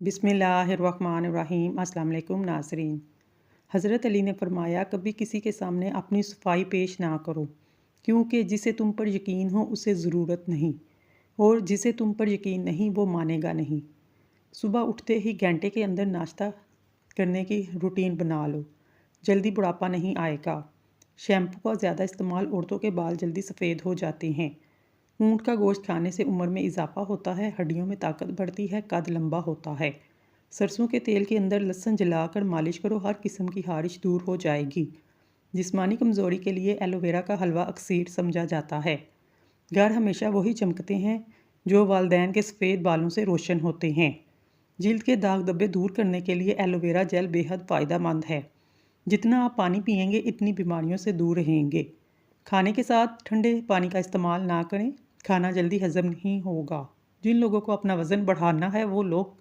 बिस्मिल्लाहिर्रहमानिर्रहीम। अस्सलाम वालेकुम नाज़रीन। हज़रत अली ने फरमाया, कभी किसी के सामने अपनी सफाई पेश ना करो, क्योंकि जिसे तुम पर यकीन हो उसे ज़रूरत नहीं, और जिसे तुम पर यकीन नहीं वो मानेगा नहीं। सुबह उठते ही घंटे के अंदर नाश्ता करने की रूटीन बना लो, जल्दी बुढ़ापा नहीं आएगा। शैम्पू का ज़्यादा इस्तेमाल औरतों के बाल जल्दी सफ़ेद हो जाते हैं। ऊँट का गोश्त खाने से उम्र में इजाफा होता है, हड्डियों में ताकत बढ़ती है, कद लंबा होता है। सरसों के तेल के अंदर लहसुन जलाकर मालिश करो, हर किस्म की खारिश दूर हो जाएगी। जिस्मानी कमज़ोरी के लिए एलोवेरा का हलवा अक्सीर समझा जाता है। घर हमेशा वही चमकते हैं जो वालदैन के सफ़ेद बालों से रोशन होते हैं। जिल्द के दाग धब्बे दूर करने के लिए एलोवेरा जेल बेहद फ़ायदेमंद है। जितना आप पानी पिएंगे इतनी बीमारियों से दूर रहेंगे। खाने के साथ ठंडे पानी का इस्तेमाल ना करें, खाना जल्दी हजम नहीं होगा। जिन लोगों को अपना वज़न बढ़ाना है वो लोग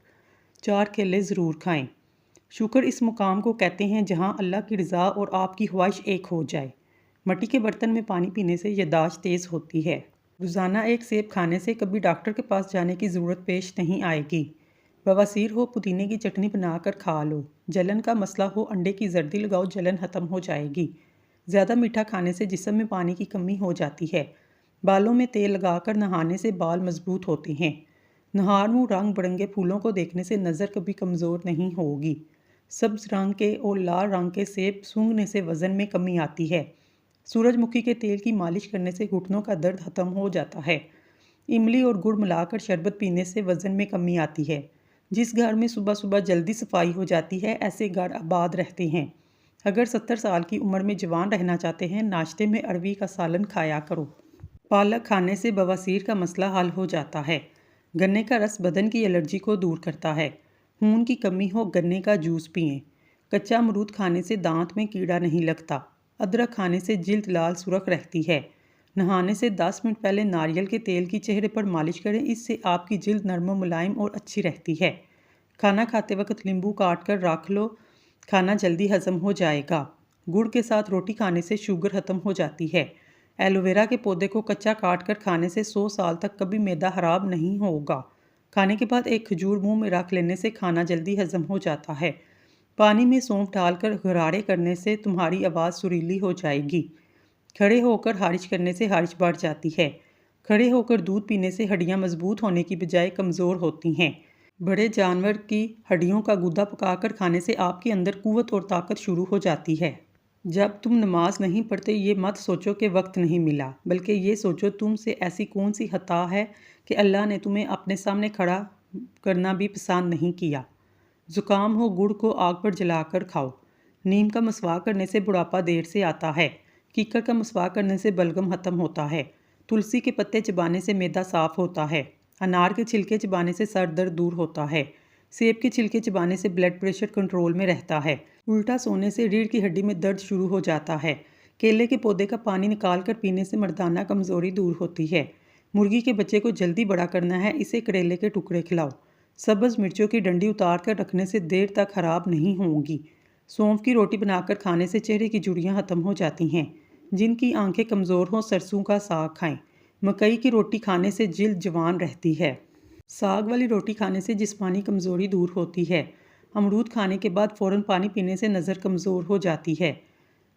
4 केले ज़रूर खाएं। शुक्र इस मुकाम को कहते हैं जहां अल्लाह की रज़ा और आपकी ख्वाहिश एक हो जाए। मिट्टी के बर्तन में पानी पीने से याददाश्त तेज़ होती है। रोज़ाना एक सेब खाने से कभी डॉक्टर के पास जाने की ज़रूरत पेश नहीं आएगी। बवासीर हो, पुदीने की चटनी बनाकर खा लो। जलन का मसला हो, अंडे की जर्दी लगाओ, जलन ख़त्म हो जाएगी। ज़्यादा मीठा खाने से जिस्म में पानी की कमी हो जाती है। बालों में तेल लगाकर नहाने से बाल मजबूत होते हैं। नहार मुँह रंग बिरंगे फूलों को देखने से नज़र कभी कमज़ोर नहीं होगी। सब्ज़ रंग के और लाल रंग के सेब सूंघने से वज़न में कमी आती है। सूरजमुखी के तेल की मालिश करने से घुटनों का दर्द ख़त्म हो जाता है। इमली और गुड़ मिलाकर शरबत पीने से वज़न में कमी आती है। जिस घर में सुबह सुबह जल्दी सफाई हो जाती है, ऐसे घर आबाद रहते हैं। अगर 70 साल की उम्र में जवान रहना चाहते हैं, नाश्ते में अरवी का सालन खाया करो। पालक खाने से बवासीर का मसला हल हो जाता है। गन्ने का रस बदन की एलर्जी को दूर करता है। खून की कमी हो, गन्ने का जूस पिएं। कच्चा अमरूद खाने से दांत में कीड़ा नहीं लगता। अदरक खाने से जिल्द लाल सुर्ख रहती है। नहाने से 10 मिनट पहले नारियल के तेल की चेहरे पर मालिश करें, इससे आपकी जिल्द नरम मुलायम और अच्छी रहती है। खाना खाते वक्त नींबू काट कर रख लो, खाना जल्दी हजम हो जाएगा। गुड़ के साथ रोटी खाने से शुगर ख़त्म हो जाती है। एलोवेरा के पौधे को कच्चा काट कर खाने से 100 साल तक कभी मैदा खराब नहीं होगा। खाने के बाद एक खजूर मुंह में रख लेने से खाना जल्दी हजम हो जाता है। पानी में सौंफ डालकर गरारे करने से तुम्हारी आवाज़ सुरीली हो जाएगी। खड़े होकर हारिश करने से हारिश बढ़ जाती है। खड़े होकर दूध पीने से हड्डियां मजबूत होने की बजाय कमज़ोर होती हैं। बड़े जानवर की हड्डियों का गुदा पकाकर खाने से आपके अंदर कुव्वत और ताकत शुरू हो जाती है। जब तुम नमाज नहीं पढ़ते ये मत सोचो कि वक्त नहीं मिला, बल्कि ये सोचो तुमसे ऐसी कौन सी खता है कि अल्लाह ने तुम्हें अपने सामने खड़ा करना भी पसंद नहीं किया। ज़ुकाम हो, गुड़ को आग पर जलाकर खाओ। नीम का मसवाक करने से बुढ़ापा देर से आता है। कीकर का मसवाक करने से बलगम ख़त्म होता है। तुलसी के पत्ते चबाने से मैदा साफ़ होता है। अनार के छिलके चबाने से सर दर्द दूर होता है। सेब के छिलके चबाने से ब्लड प्रेशर कंट्रोल में रहता है। उल्टा सोने से रीढ़ की हड्डी में दर्द शुरू हो जाता है। केले के पौधे का पानी निकाल कर पीने से मर्दाना कमज़ोरी दूर होती है। मुर्गी के बच्चे को जल्दी बड़ा करना है, इसे करेले के टुकड़े खिलाओ। सब्ज़ मिर्चों की डंडी उतार कर रखने से देर तक खराब नहीं होंगी। सौंफ की रोटी बनाकर खाने से चेहरे की झुर्रियाँ ख़त्म हो जाती हैं। जिनकी आंखें कमज़ोर हों, सरसों का साग खाएं। मकई की रोटी खाने से जिल्द जवान रहती है। साग वाली रोटी खाने से जिस्मानी कमज़ोरी दूर होती है। अमरूद खाने के बाद फ़ौरन पानी पीने से नज़र कमज़ोर हो जाती है।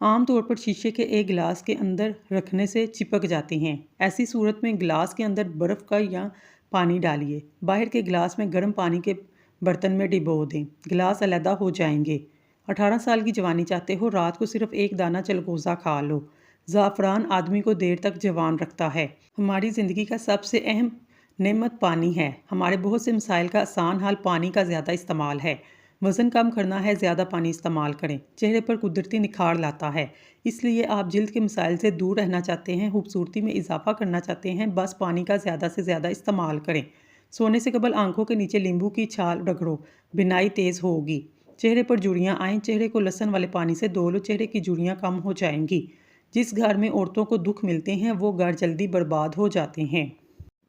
आम तौर पर शीशे के एक गिलास के अंदर रखने से चिपक जाते हैं। ऐसी सूरत में गिलास के अंदर बर्फ़ का या पानी डालिए। बाहर के गिलास में गर्म पानी के बर्तन में डिबो दें, गिलास अलहदा हो जाएंगे। 18 साल की जवानी चाहते हो, रात को सिर्फ एक दाना चलगोज़ा खा लो। ज़ाफ़रान आदमी को देर तक जवान रखता है। हमारी ज़िंदगी का सबसे अहम नेमत पानी है। हमारे बहुत से मसाइल का आसान हल पानी का ज़्यादा इस्तेमाल है। वज़न कम करना है, ज़्यादा पानी इस्तेमाल करें। चेहरे पर कुदरती निखार लाता है। इसलिए आप जिल्द के मसाइल से दूर रहना चाहते हैं, खूबसूरती में इजाफा करना चाहते हैं, बस पानी का ज़्यादा से ज़्यादा इस्तेमाल करें। सोने से कबल आंखों के नीचे नींबू की छाल रगड़ो, बिनाई तेज़ होगी। चेहरे पर झुर्रियाँ आएँ, चेहरे को लहसुन वाले पानी से धो लो, चेहरे की झुर्रियाँ कम हो जाएंगी। जिस घर में औरतों को दुख मिलते हैं वो घर जल्दी बर्बाद हो जाते हैं।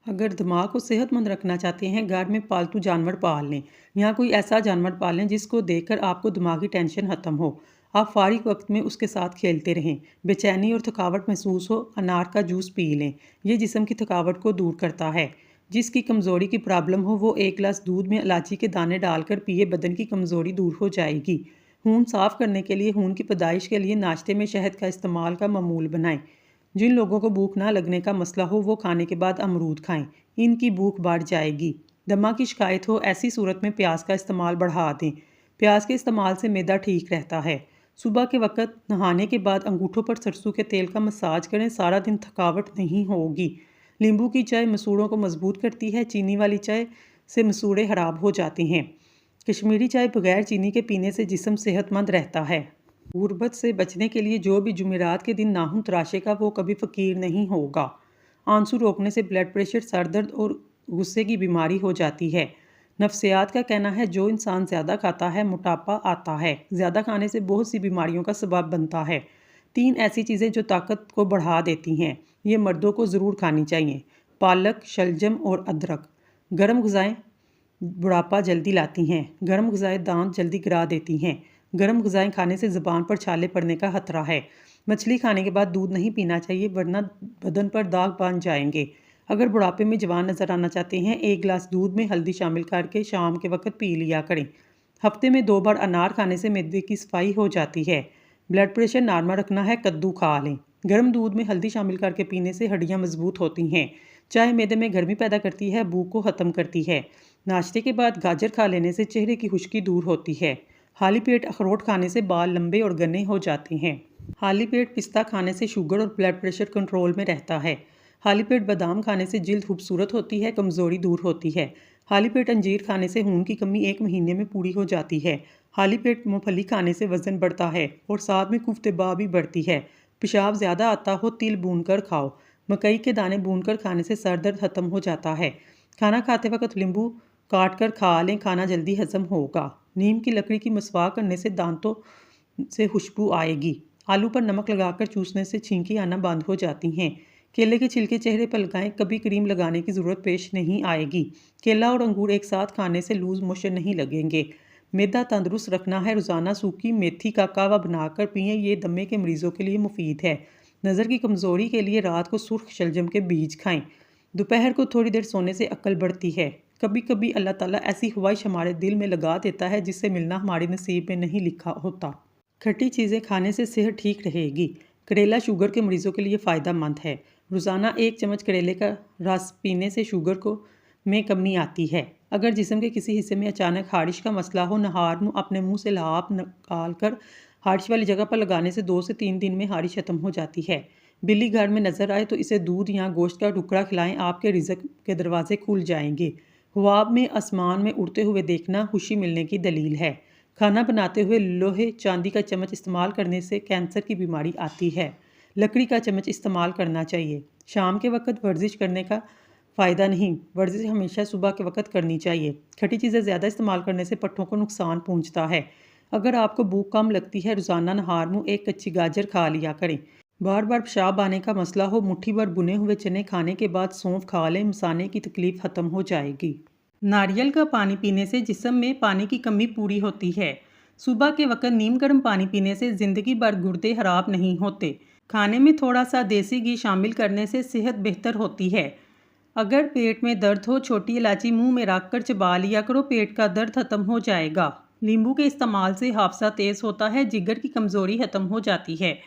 अगर दिमाग को सेहतमंद रखना चाहते हैं, घर में पालतू जानवर पाल लें या कोई ऐसा जानवर पालें जिसको देखकर आपको दिमागी टेंशन ख़त्म हो। आप फारिग वक्त में उसके साथ खेलते रहें। बेचैनी और थकावट महसूस हो, अनार का जूस पी लें, ये जिस्म की थकावट को दूर करता है। जिसकी कमज़ोरी की प्रॉब्लम हो वो 1 गिलास दूध में इलायची के दाने डालकर पिए, बदन की कमज़ोरी दूर हो जाएगी। खून साफ़ करने के लिए खून की पैदाइश के लिए नाश्ते में शहद का इस्तेमाल का मामूल बनाएं। जिन लोगों को भूख ना लगने का मसला हो वो खाने के बाद अमरूद खाएं, इनकी भूख बढ़ जाएगी। दमा की शिकायत हो, ऐसी सूरत में प्याज का इस्तेमाल बढ़ा दें। प्याज के इस्तेमाल से मैदा ठीक रहता है। सुबह के वक्त नहाने के बाद अंगूठों पर सरसों के तेल का मसाज करें, सारा दिन थकावट नहीं होगी। नींबू की चाय मसूड़ों को मजबूत करती है, चीनी वाली चाय से मसूड़े खराब हो जाते हैं। कश्मीरी चाय बगैर चीनी के पीने से जिस्म सेहतमंद रहता है। गुर्बत से बचने के लिए जो भी जुमेरात के दिन नाखून तराशेगा वो कभी फ़कीर नहीं होगा। आंसू रोकने से ब्लड प्रेशर, सर दर्द और गुस्से की बीमारी हो जाती है। नफ्सियात का कहना है जो इंसान ज़्यादा खाता है मोटापा आता है। ज़्यादा खाने से बहुत सी बीमारियों का सबब बनता है। 3 ऐसी चीज़ें जो ताकत को बढ़ा देती हैं, ये मर्दों को ज़रूर खानी चाहिए: पालक, शलजम और अदरक। गर्म ग़िज़ाएँ बुढ़ापा जल्दी लाती हैं। गर्म ग़िज़ाएँ दांत जल्दी गिरा देती हैं। गर्म ग़िज़ाएँ खाने से ज़ुबान पर छाले पड़ने का खतरा है। मछली खाने के बाद दूध नहीं पीना चाहिए वरना बदन पर दाग बन जाएंगे। अगर बुढ़ापे में जवान नज़र आना चाहते हैं, 1 गिलास दूध में हल्दी शामिल करके शाम के वक्त पी लिया करें। हफ्ते में 2 बार अनार खाने से मैदे की सफाई हो जाती है। ब्लड प्रेशर नॉर्मल रखना है, कद्दू खा लें। गर्म दूध में हल्दी शामिल करके पीने से हड्डियाँ मजबूत होती हैं। चाय मैदे में गर्मी पैदा करती है, भूख को ख़त्म करती है। नाश्ते के बाद गाजर खा लेने से चेहरे की खुश्की दूर होती है। खाली पेट अखरोट खाने से बाल लंबे और घने हो जाते हैं। खाली पेट पिस्ता खाने से शुगर और ब्लड प्रेशर कंट्रोल में रहता है। खाली पेट बादाम खाने से जिल्द खूबसूरत होती है, कमज़ोरी दूर होती है। खाली पेट अंजीर खाने से खून की कमी 1 महीने में पूरी हो जाती है। खाली पेट मूंगफली खाने से वज़न बढ़ता है और साथ में कुफ्तेबा भी बढ़ती है। पेशाब ज़्यादा आता हो, तिल भूनकर खाओ। मकई के दाने भूनकर खाने से सर दर्द ख़त्म हो जाता है। खाना खाते वक्त नींबू काट कर खा लें, खाना जल्दी हजम होगा। नीम की लकड़ी की मसवाक करने से दांतों से खुशबू आएगी। आलू पर नमक लगाकर चूसने से छींकी आना बंद हो जाती हैं। केले के छिलके चेहरे पर लगाएं, कभी क्रीम लगाने की ज़रूरत पेश नहीं आएगी। केला और अंगूर एक साथ खाने से लूज़ मोशन नहीं लगेंगे। मैदा तंदुरुस्त रखना है, रोज़ाना सूखी मेथी का कावा बनाकर पिएं, ये दमे के मरीज़ों के लिए मुफीद है। नज़र की कमज़ोरी के लिए रात को सुर्ख शलजम के बीज खाएं। दोपहर को थोड़ी देर सोने से अक्ल बढ़ती है। कभी कभी अल्लाह ताला ऐसी ख्वाहिश हमारे दिल में लगा देता है जिससे मिलना हमारे नसीब में नहीं लिखा होता। खट्टी चीज़ें खाने से सेहत ठीक रहेगी। करेला शुगर के मरीज़ों के लिए फ़ायदेमंद है। रोज़ाना 1 चम्मच करेले का रस पीने से शुगर को में कमी आती है। अगर जिस्म के किसी हिस्से में अचानक खारिश का मसला हो, नहार मुँह अपने मुँह से लाप निकाल कर खारिश वाली जगह पर लगाने से 2 से 3 दिन में खारिश खत्म हो जाती है। बिल्ली घर में नज़र आए तो इसे दूध या गोश्त का टुकड़ा खिलाएं, आपके रिज़्क के दरवाजे खुल जाएंगे। ख्वाब में आसमान में उड़ते हुए देखना खुशी मिलने की दलील है। खाना बनाते हुए लोहे चांदी का चम्मच इस्तेमाल करने से कैंसर की बीमारी आती है। लकड़ी का चम्मच इस्तेमाल करना चाहिए। शाम के वक्त वर्जिश करने का फ़ायदा नहीं, वर्जिश हमेशा सुबह के वक्त करनी चाहिए। खट्टी चीज़ें ज़्यादा इस्तेमाल करने से पट्ठों को नुकसान पहुँचता है। अगर आपको भूख कम लगती है, रोज़ाना नहार मुँह 1 कच्ची गाजर खा लिया करें। बार बार पेशाब आने का मसला हो, मुट्ठी भर भुने हुए चने खाने के बाद सौंफ खा लें, मसाने की तकलीफ ख़त्म हो जाएगी। नारियल का पानी पीने से जिस्म में पानी की कमी पूरी होती है। सुबह के वक्त नीम गर्म पानी पीने से ज़िंदगी भर गुर्दे खराब नहीं होते। खाने में थोड़ा सा देसी घी शामिल करने से सेहत बेहतर होती है। अगर पेट में दर्द हो, छोटी इलायची मुंह में रख कर चबा लिया करो, पेट का दर्द खत्म हो जाएगा। नींबू के इस्तेमाल से हाफसा तेज़ होता है, जिगर की कमज़ोरी खत्म हो जाती है।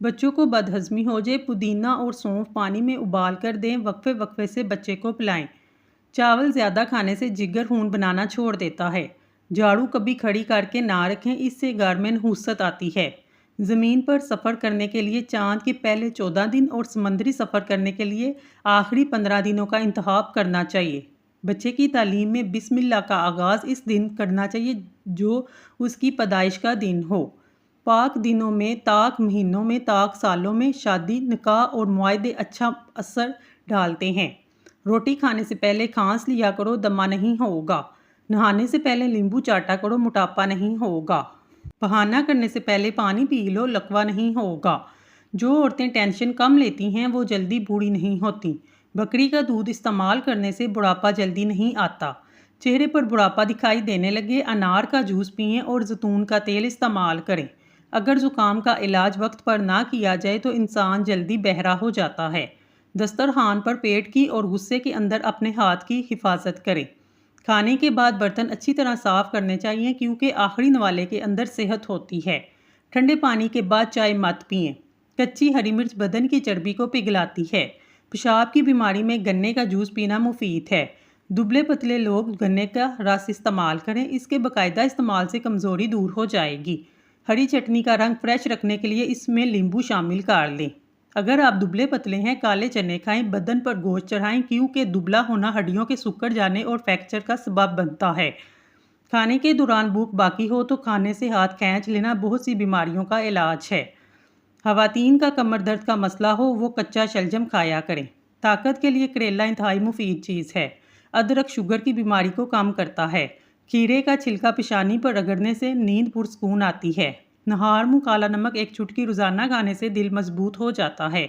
बच्चों को बदहज़मी हो जाए, पुदीना और सौंफ पानी में उबाल कर दें, वक्फे वक्फे से बच्चे को पिलाएं। चावल ज़्यादा खाने से जिगर खून बनाना छोड़ देता है। झाड़ू कभी खड़ी करके ना रखें, इससे घर में नहुसत आती है। ज़मीन पर सफ़र करने के लिए चाँद के पहले 14 दिन और समंदरी सफ़र करने के लिए आखिरी 15 दिनों का इंतखाब करना चाहिए। बच्चे की तालीम में बिस्मिल्लाह का आगाज़ इस दिन करना चाहिए जो उसकी पैदाइश का दिन हो। पाक दिनों में, ताक महीनों में, ताक सालों में शादी, निकाह और मुआहदे अच्छा असर डालते हैं। रोटी खाने से पहले खांस लिया करो, दमा नहीं होगा। नहाने से पहले नींबू चाटा करो, मोटापा नहीं होगा। बहाना करने से पहले पानी पी लो, लकवा नहीं होगा। जो औरतें टेंशन कम लेती हैं वो जल्दी बूढ़ी नहीं होती। बकरी का दूध इस्तेमाल करने से बुढ़ापा जल्दी नहीं आता। चेहरे पर बुढ़ापा दिखाई देने लगे, अनार का जूस पिएं और जैतून का तेल इस्तेमाल करें। अगर ज़ुकाम का इलाज वक्त पर ना किया जाए तो इंसान जल्दी बहरा हो जाता है। दस्तरखान पर पेट की और गुस्से के अंदर अपने हाथ की हिफाजत करें। खाने के बाद बर्तन अच्छी तरह साफ़ करने चाहिए क्योंकि आखिरी नवाले के अंदर सेहत होती है। ठंडे पानी के बाद चाय मत पिएं। कच्ची हरी मिर्च बदन की चर्बी को पिघलाती है। पेशाब की बीमारी में गन्ने का जूस पीना मुफीद है। दुबले पतले लोग गन्ने का रस इस्तेमाल करें, इसके बाकायदा इस्तेमाल से कमज़ोरी दूर हो जाएगी। हरी चटनी का रंग फ्रेश रखने के लिए इसमें नींबू शामिल कर लें। अगर आप दुबले पतले हैं, काले चने खाएं, बदन पर गोश्त चढ़ाएं क्योंकि दुबला होना हड्डियों के सिकुड़ जाने और फ्रैक्चर का सबब बनता है। खाने के दौरान भूख बाकी हो तो खाने से हाथ खींच लेना बहुत सी बीमारियों का इलाज है। ख़वातीन का कमर दर्द का मसला हो वो कच्चा शलजम खाया करें। ताकत के लिए करेला इंतहाई मुफीद चीज़ है। अदरक शुगर की बीमारी को कम करता है। खीरे का छिलका पेशानी पर रगड़ने से नींद पुरसकून आती है। नहार मुँह काला नमक एक चुटकी रोज़ाना खाने से दिल मजबूत हो जाता है।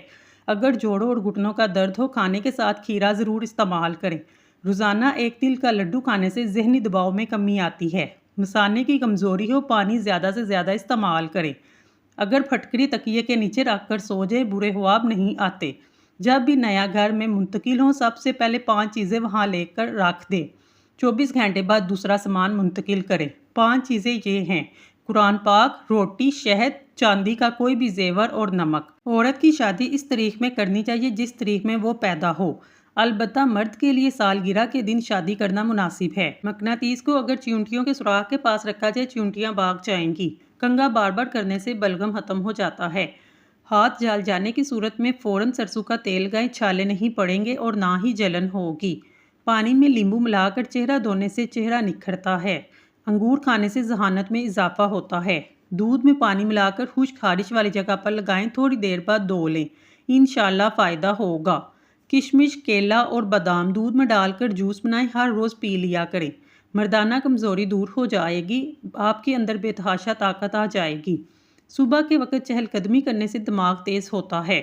अगर जोड़ों और घुटनों का दर्द हो, खाने के साथ खीरा ज़रूर इस्तेमाल करें। रोज़ाना एक तिल का लड्डू खाने से जहनी दबाव में कमी आती है। मसाने की कमज़ोरी हो, पानी ज़्यादा से ज़्यादा इस्तेमाल करें। अगर फटकरी तकिए के नीचे रख कर सो जाए, बुरे ख्वाब नहीं आते। जब भी नया घर में मुंतकिल हों, सबसे पहले 5 चीज़ें वहाँ लेकर रख दें। 24 घंटे बाद दूसरा सामान मुंतकिल करें। 5 चीज़ें ये हैं: कुरान पाक, रोटी, शहद, चांदी का कोई भी जेवर और नमक। औरत की शादी इस तारीख में करनी चाहिए जिस तारीख में वो पैदा हो। अलबत्ता मर्द के लिए सालगिरह के दिन शादी करना मुनासिब है। मकनातीस को अगर चींटियों के सुराख के पास रखा जाए, चींटियाँ भाग जाएंगी। कंघा बार बार करने से बलगम खत्म हो जाता है। हाथ जल जाने की सूरत में फ़ौरन सरसों का तेल लगाएं, छाले नहीं पड़ेंगे और ना ही जलन होगी। पानी में नींबू मिलाकर चेहरा धोने से चेहरा निखरता है। अंगूर खाने से जहानत में इजाफा होता है। दूध में पानी मिलाकर खुश्क खारिश वाली जगह पर लगाएं, थोड़ी देर बाद धो लें, इंशाल्लाह फ़ायदा होगा। किशमिश, केला और बादाम दूध में डालकर जूस बनाएं, हर रोज़ पी लिया करें। मर्दाना कमज़ोरी दूर हो जाएगी, आपके अंदर बेतहाशा ताकत आ जाएगी। सुबह के वक्त चहलकदमी करने से दिमाग तेज़ होता है।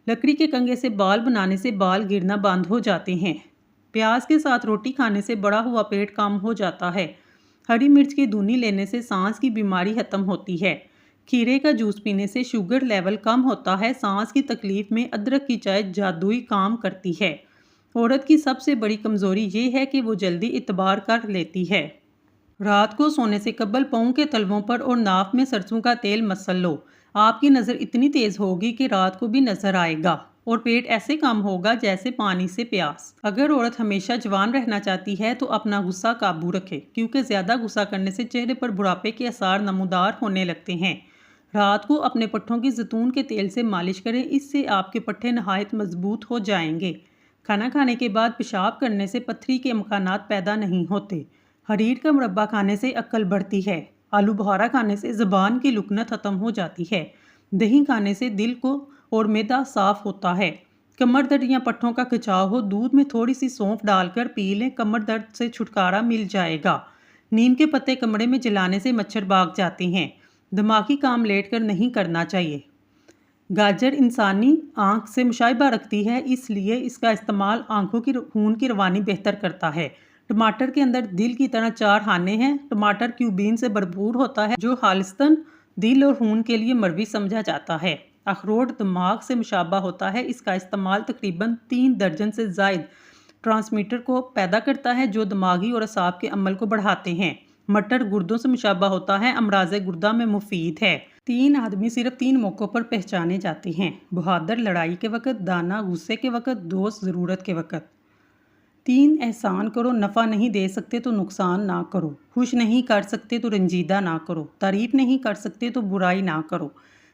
लकड़ी के कंघे से बाल बनाने से बाल गिरना बंद हो जाते हैं। प्याज के साथ रोटी खाने से बड़ा हुआ पेट कम हो जाता है। हरी मिर्च की धुनी लेने से सांस की बीमारी खत्म होती है। खीरे का जूस पीने से शुगर लेवल कम होता है। सांस की तकलीफ में अदरक की चाय जादुई काम करती है। औरत की सबसे बड़ी कमज़ोरी ये है कि वो जल्दी इतबार कर लेती है। रात को सोने से कबल पाँव के तलवों पर और नाक में सरसों का तेल मसल लो। आपकी नज़र इतनी तेज़ होगी कि रात को भी नज़र आएगा और पेट ऐसे कम होगा जैसे पानी से प्यास। अगर औरत हमेशा जवान रहना चाहती है तो अपना गुस्सा काबू रखे क्योंकि ज़्यादा गुस्सा करने से चेहरे पर बुढ़ापे के आसार नमूदार होने लगते हैं। रात को अपने पट्ठों की जैतून के तेल से मालिश करें, इससे आपके पट्ठे नहायत मजबूत हो जाएंगे। खाना खाने के बाद पेशाब करने से पथरी के इम्कानात पैदा नहीं होते। हरीर का मुरब्बा खाने से अक्ल बढ़ती है। आलू बुखारा खाने से ज़बान की लुकनत ख़त्म हो जाती है। दही खाने से दिल को और मैदा साफ होता है। कमर दर्द या पट्ठों का खिंचाव हो, दूध में थोड़ी सी सौंफ डालकर पी लें, कमर दर्द से छुटकारा मिल जाएगा। नीम के पत्ते कमरे में जलाने से मच्छर भाग जाते हैं। दिमागी काम लेटकर नहीं करना चाहिए। गाजर इंसानी आँख से मुशाइबा रखती है, इसलिए इसका इस्तेमाल आँखों की खून की रवानी बेहतर करता है। टमाटर के अंदर दिल की तरह 4 खाने हैं। टमाटर क्यूबिन से भरपूर होता है जो खालिस्तन दिल और खून के लिए मरवी समझा जाता है। अखरोट दिमाग से मुशाबा होता है। इसका इस्तेमाल तकरीबन 3 दर्जन से ज़ायद ट्रांसमीटर को पैदा करता है जो दिमागी और असाब के अमल को बढ़ाते हैं। मटर गुर्दों से मुशाबा होता है, अमराज़े गुर्दा में मुफीद है। 3 आदमी सिर्फ 3 मौक़ों पर पहचाने जाते हैं: बहादुर लड़ाई के वक़्त, दाना गुस्से के वक़्त, दोस्त ज़रूरत के वक़्त। 3 एहसान करो, नफ़ा नहीं दे सकते तो नुकसान ना करो, खुश नहीं कर सकते तो रंजीदा ना करो, तारीफ़ नहीं कर सकते तो बुराई ना करो।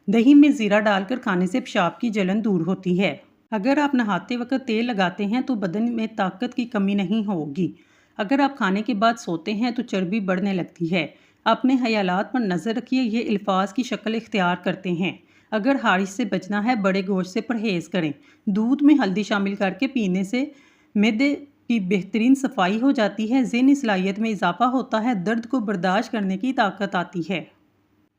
दही में ज़ीरा डालकर खाने से पेशाब की जलन दूर होती है। अगर आप नहाते वक्त तेल लगाते हैं तो बदन में ताकत की कमी नहीं होगी। अगर आप खाने के बाद सोते हैं तो चर्बी बढ़ने लगती है। अपने ख्यालात पर नज़र रखिए, ये अल्फाज की शक्ल इख्तियार करते हैं। अगर हारिश से बचना है, बड़े गोश्त से परहेज़ करें। दूध में हल्दी शामिल करके पीने से मैदे की बेहतरीन सफाई हो जाती है, ज़हनी सलाहियत में इजाफा होता है, दर्द को बर्दाश्त करने की ताकत आती है।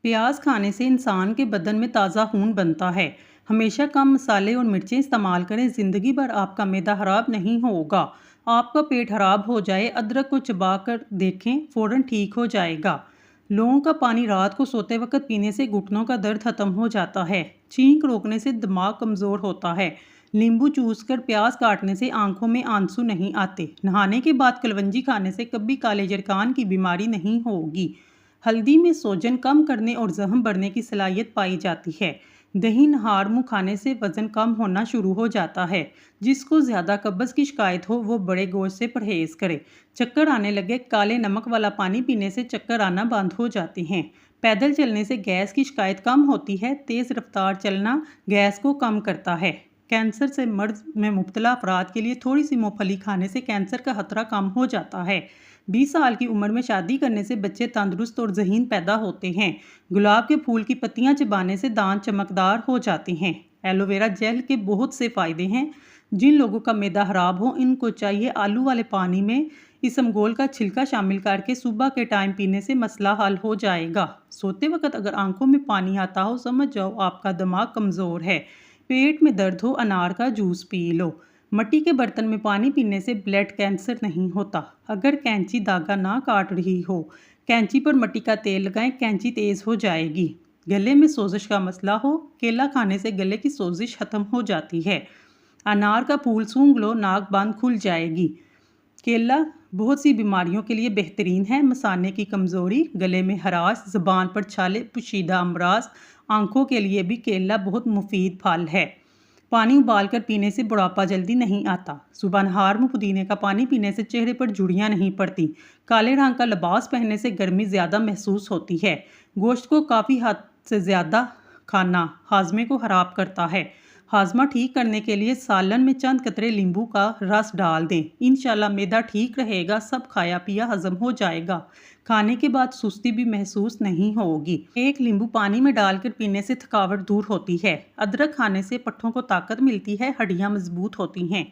प्याज खाने से इंसान के बदन में ताज़ा खून बनता है। हमेशा कम मसाले और मिर्चें इस्तेमाल करें, ज़िंदगी भर आपका मैदा खराब नहीं होगा। आपका पेट खराब हो जाए, अदरक को चबा कर देखें, फ़ौरन ठीक हो जाएगा। लौंग का पानी रात को सोते वक्त पीने से घुटनों का दर्द खत्म हो जाता है। छींक रोकने से दिमाग कमज़ोर होता है। नींबू चूसकर प्याज काटने से आंखों में आंसू नहीं आते। नहाने के बाद कलवंजी खाने से कभी काले जरकान की बीमारी नहीं होगी। हल्दी में सोजन कम करने और जख्म बढ़ने की सलाहियत पाई जाती है। दही नहार मुँह खाने से वजन कम होना शुरू हो जाता है। जिसको ज़्यादा कब्ज़ की शिकायत हो वो बड़े गोश्त से परहेज करे। चक्कर आने लगे, काले नमक वाला पानी पीने से चक्कर आना बंद हो जाते हैं। पैदल चलने से गैस की शिकायत कम होती है। तेज़ रफ्तार चलना गैस को कम करता है। कैंसर से मर्ज में मुब्तला अफराद के लिए थोड़ी सी मूंगफली खाने से कैंसर का खतरा कम हो जाता है। 20 साल की उम्र में शादी करने से बच्चे तंदुरुस्त और ज़हीन पैदा होते हैं। गुलाब के फूल की पत्तियां चबाने से दांत चमकदार हो जाते हैं। एलोवेरा जेल के बहुत से फ़ायदे हैं। जिन लोगों का मैदा खराब हो, इनको चाहिए आलू वाले पानी में इसमगोल का छिलका शामिल करके सुबह के टाइम पीने से मसला हल हो जाएगा। सोते वक्त अगर आंखों में पानी आता हो, समझ जाओ आपका दिमाग कमज़ोर है। पेट में दर्द हो, अनार का जूस पी लो। मिट्टी के बर्तन में पानी पीने से ब्लड कैंसर नहीं होता। अगर कैंची धागा ना काट रही हो, कैंची पर मिट्टी का तेल लगाएं, कैंची तेज़ हो जाएगी। गले में सोजिश का मसला हो, केला खाने से गले की सोजिश खत्म हो जाती है। अनार का फूल सूंघ लो, नाक बंद खुल जाएगी। केला बहुत सी बीमारियों के लिए बेहतरीन है। मसाने की कमज़ोरी, गले में खराश, ज़बान पर छाले, पोशीदा अमराज, आंखों के लिए भी केला बहुत मुफीद फल है। पानी उबालकर पीने से बुढ़ापा जल्दी नहीं आता। सुबह नहार में पुदीने का पानी पीने से चेहरे पर झुर्रियाँ नहीं पड़ती। काले रंग का लिबास पहनने से गर्मी ज़्यादा महसूस होती है। गोश्त को काफ़ी हद से ज़्यादा खाना हाजमे को ख़राब करता है। हाजमा ठीक करने के लिए सालन में चंद कतरे नींबू का रस डाल दें। इंशाल्लाह मैदा ठीक रहेगा, सब खाया पिया हजम हो जाएगा। खाने के बाद सुस्ती भी महसूस नहीं होगी। एक नींबू पानी में डालकर पीने से थकावट दूर होती है। अदरक खाने से पट्ठों को ताकत मिलती है, हड्डियां मजबूत होती हैं।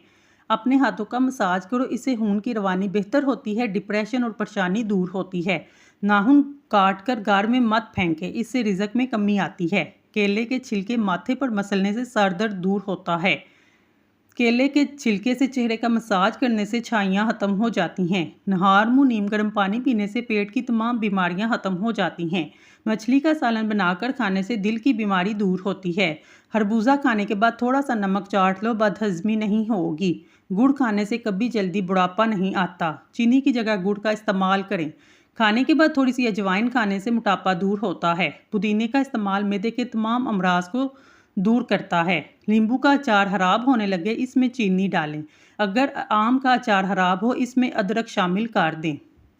अपने हाथों का मसाज करो, इससे खून की रवानी बेहतर होती है, डिप्रेशन और परेशानी दूर होती है। नाखून काट कर गार में मत फेंके, इससे रिजक में कमी आती है। केले के छिलके माथे पर मसलने से सर दर्द दूर होता है। केले के छिलके से चेहरे का मसाज करने से छाइयाँ खत्म हो जाती हैं। नहार मुँह नीम गर्म पानी पीने से पेट की तमाम बीमारियाँ खत्म हो जाती हैं। मछली का सालन बनाकर खाने से दिल की बीमारी दूर होती है। खरबूजा खाने के बाद थोड़ा सा नमक चाट लो, बदहजमी नहीं होगी। गुड़ खाने से कभी जल्दी बुढ़ापा नहीं आता। चीनी की जगह गुड़ का इस्तेमाल करें। खाने के बाद थोड़ी सी अजवाइन खाने से मोटापा दूर होता है। पुदीने का इस्तेमाल मैदे के तमाम अमराज को दूर करता है। नींबू का अचार खराब होने लगे, इसमें चीनी डालें। अगर आम का अचार खराब हो, इसमें अदरक शामिल कर दें।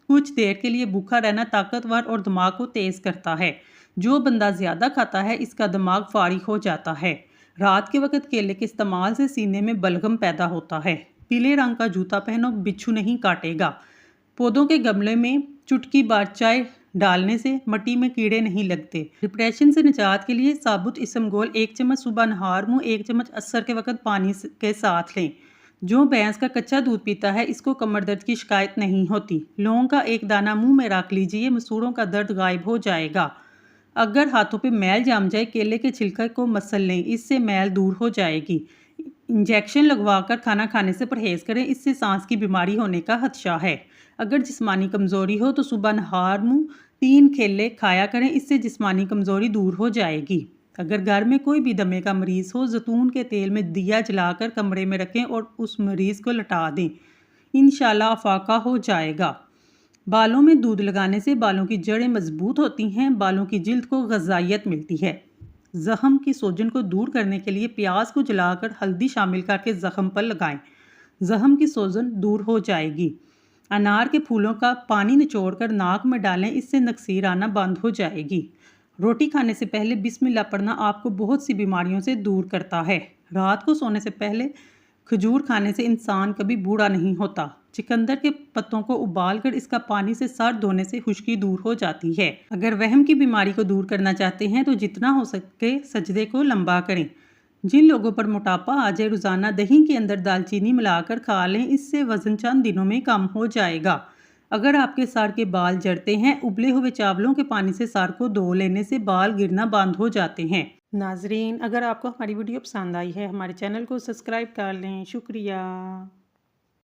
कुछ देर के लिए भूखा रहना ताकतवर और दिमाग को तेज़ करता है। जो बंदा ज़्यादा खाता है, इसका दिमाग फारिग हो जाता है। रात के वक्त केले के इस्तेमाल से सीने में बलगम पैदा होता है। पीले रंग का जूता पहनो, बिच्छू नहीं काटेगा। पौधों के गमले में चुटकी बार चाय डालने से मिट्टी में कीड़े नहीं लगते। डिप्रेशन से निजात के लिए साबुत इसमगोल 1 चम्मच सुबह नहार मुँह, 1 चम्मच असर के वक्त पानी के साथ लें। जो भैंस का कच्चा दूध पीता है, इसको कमर दर्द की शिकायत नहीं होती। लौंग का एक दाना मुंह में रख लीजिए, मसूड़ों का दर्द गायब हो जाएगा। अगर हाथों पे मैल जम जाए, केले के छिलके को मसल लें, इससे मैल दूर हो जाएगी। इंजेक्शन लगवाकर खाना खाने से परहेज करें, इससे सांस की बीमारी होने का खदशा है। अगर जिस्मानी कमज़ोरी हो तो सुबह नहार मुँह 3 केले खाया करें, इससे जिस्मानी कमज़ोरी दूर हो जाएगी। अगर घर में कोई भी दमे का मरीज़ हो, जैतून के तेल में दिया जलाकर कमरे में रखें और उस मरीज़ को लटा दें। इंशाल्लाह अफाका हो जाएगा। बालों में दूध लगाने से बालों की जड़ें मजबूत होती हैं, बालों की जिल्द को ग़िज़ाइयत मिलती है। ज़ख़म की सोजन को दूर करने के लिए प्याज को जलाकर हल्दी शामिल करके ज़ख़म पर लगाएं। ज़ख़म की सोजन दूर हो जाएगी। अनार के फूलों का पानी निचोड़कर नाक में डालें, इससे नक्सीर आना बंद हो जाएगी। रोटी खाने से पहले बिस्मिल्लाह पढ़ना आपको बहुत सी बीमारियों से दूर करता है। रात को सोने से पहले खजूर खाने से इंसान कभी बूढ़ा नहीं होता। चिकंदर के पत्तों को उबालकर इसका पानी से सर धोने से खुश्की दूर हो जाती है। अगर वहम की बीमारी को दूर करना चाहते हैं तो जितना हो सके सजदे को लंबा करें। जिन लोगों पर मोटापा आ जाए, रोज़ाना दही के अंदर दालचीनी मिलाकर खा लें, इससे वज़न चंद दिनों में कम हो जाएगा। अगर आपके सर के बाल झड़ते हैं, उबले हुए चावलों के पानी से सर को धो लेने से बाल गिरना बंद हो जाते हैं। नाजरीन, अगर आपको हमारी वीडियो पसंद आई है, हमारे चैनल को सब्सक्राइब कर लें। शुक्रिया।